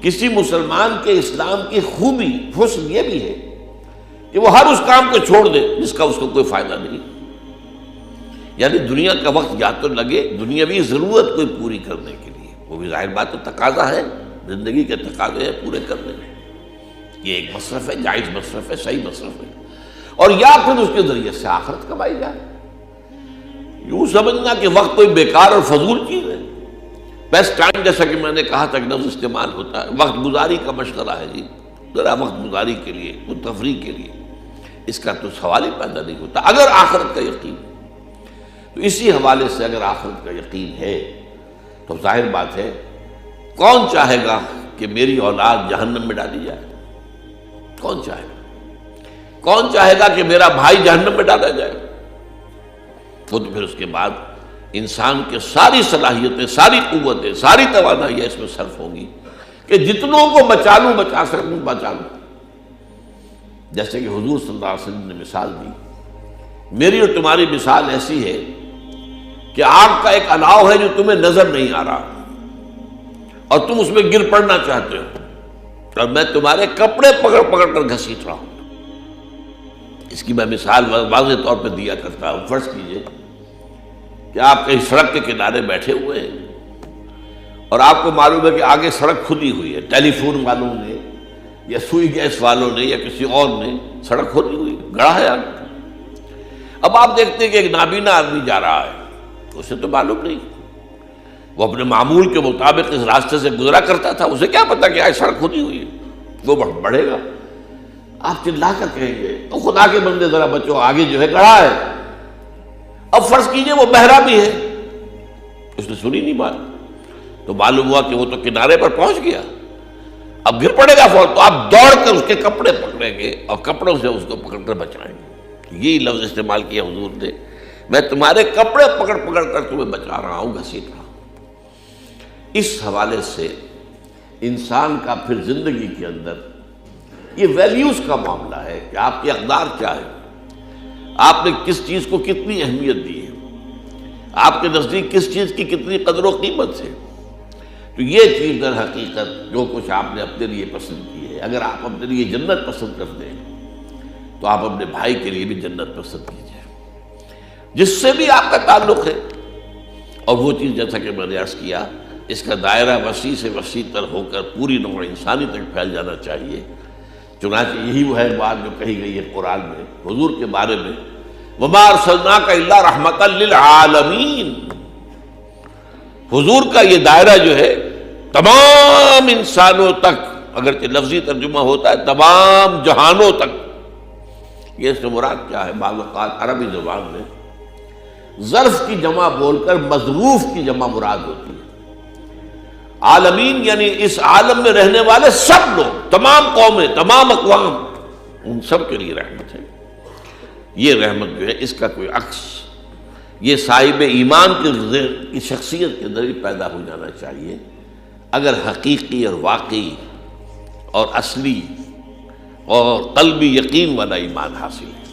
کسی مسلمان کے اسلام کی خوبی حسن یہ بھی ہے کہ وہ ہر اس کام کو چھوڑ دے جس کا اس کو کوئی فائدہ نہیں، یعنی دنیا کا وقت یا تو لگے دنیاوی ضرورت کوئی پوری کرنے کے لیے، وہ بھی ظاہر بات تو تقاضا ہے، زندگی کے تقاضے ہیں پورے کرنے میں، یہ ایک مصرف ہے، جائز مصرف ہے، صحیح مصرف ہے، اور یا پھر اس کے ذریعے سے آخرت کمائی جائے۔ یوں سمجھنا کہ وقت کوئی بیکار اور فضول چیز ہے، بیسٹ ٹائم جیسا کہ میں نے کہا تھا کہ لفظ استعمال ہوتا ہے، وقت گزاری کا مشغلہ ہے جی، ذرا وقت گزاری کے لیے، کچھ تفریح کے لیے، اس کا تو سوال ہی پیدا نہیں ہوتا اگر آخرت کا یقین۔ تو اسی حوالے سے اگر آخرت کا یقین ہے تو ظاہر بات ہے کون چاہے گا کہ میری اولاد جہنم میں ڈالی جائے؟ کون چاہے گا؟ کون چاہے گا کہ میرا بھائی جہنم میں ڈالا جائے؟ وہ تو پھر اس کے بعد انسان کے ساری صلاحیتیں، ساری قوتیں، ساری توانائیاں اس میں صرف ہوں گی کہ جتنوں کو بچا لوں، بچا سکوں بچا لوں۔ جیسے کہ حضور صلی اللہ علیہ وسلم نے مثال دی، میری اور تمہاری مثال ایسی ہے کہ آگ کا ایک الاؤ ہے جو تمہیں نظر نہیں آ رہا اور تم اس میں گر پڑنا چاہتے ہو، اور میں تمہارے کپڑے پکڑ پکڑ کر گھسیٹ رہا ہوں۔ اس کی میں مثال واضح طور پہ دیا کرتا ہوں۔ فرض کیجئے کہ آپ کہیں سڑک کے کنارے بیٹھے ہوئے ہیں اور آپ کو معلوم ہے کہ آگے سڑک کھلی ہوئی ہے، ٹیلی فون والوں نے یا سوئی گیس والوں نے یا کسی اور نے سڑک کھلی ہوئی گڑھا ہے آگے۔ اب آپ دیکھتے ہیں کہ ایک نابینا آدمی جا رہا ہے، اسے تو معلوم نہیں، وہ اپنے معمول کے مطابق اس راستے سے گزرا کرتا تھا، اسے کیا پتا کہ آج سڑک کھلی ہوئی ہے، وہ بڑھے گا۔ آپ چلا کر کہیں گے تو خدا کے بندے ذرا بچو، آگے جو ہے گڑھا ہے۔ اب فرض کیجئے وہ بہرا بھی ہے، اس نے سنی نہیں بات، تو معلوم ہوا کہ وہ تو کنارے پر پہنچ گیا، اب گر پڑے گا فوراً، تو آپ دوڑ کر اس کے کپڑے پکڑیں گے اور کپڑوں سے اس کو پکڑ کر بچائیں گے۔ یہی لفظ استعمال کیا حضور نے، میں تمہارے کپڑے پکڑ پکڑ کر تمہیں بچا رہا ہوں، گھسیٹ رہا ہوں۔ اس حوالے سے انسان کا پھر زندگی کے اندر یہ ویلیوز کا معاملہ ہے کہ آپ کی اقدار کیا ہے، آپ نے کس چیز کو کتنی اہمیت دی ہے، آپ کے نزدیک کس چیز کی کتنی قدر و قیمت ہے۔ تو یہ چیز در حقیقت جو کچھ آپ نے اپنے لیے پسند کی ہے، اگر آپ اپنے لیے جنت پسند کرتے ہیں تو آپ اپنے بھائی کے لیے بھی جنت پسند کیجیے جس سے بھی آپ کا تعلق ہے۔ اور وہ چیز جیسا کہ میں نے عرض کیا، اس کا دائرہ وسیع سے وسیع تر ہو کر پوری نوع انسانی تک پھیل جانا چاہیے۔ چنانچہ یہی وہ ہے بات جو کہی گئی ہے قرآن میں حضور کے بارے میں، وَمَا أَرْسَلْنَاكَ إِلَّا رَحْمَةً لِلْعَالَمِينَ۔ حضور کا یہ دائرہ جو ہے تمام انسانوں تک، اگرچہ لفظی ترجمہ ہوتا ہے تمام جہانوں تک، یہ اس سے مراد کیا ہے؟ بعض اوقات عربی زبان میں ظرف کی جمع بول کر مظروف کی جمع مراد ہوتی ہے۔ عالمین یعنی اس عالم میں رہنے والے سب لوگ، تمام قومیں، تمام اقوام، ان سب کے لیے رحمت ہے۔ یہ رحمت جو ہے اس کا کوئی عکس یہ صاحب ایمان کی شخصیت کے اندر ہی پیدا ہو جانا چاہیے، اگر حقیقی اور واقعی اور اصلی اور قلبی یقین والا ایمان حاصل ہے۔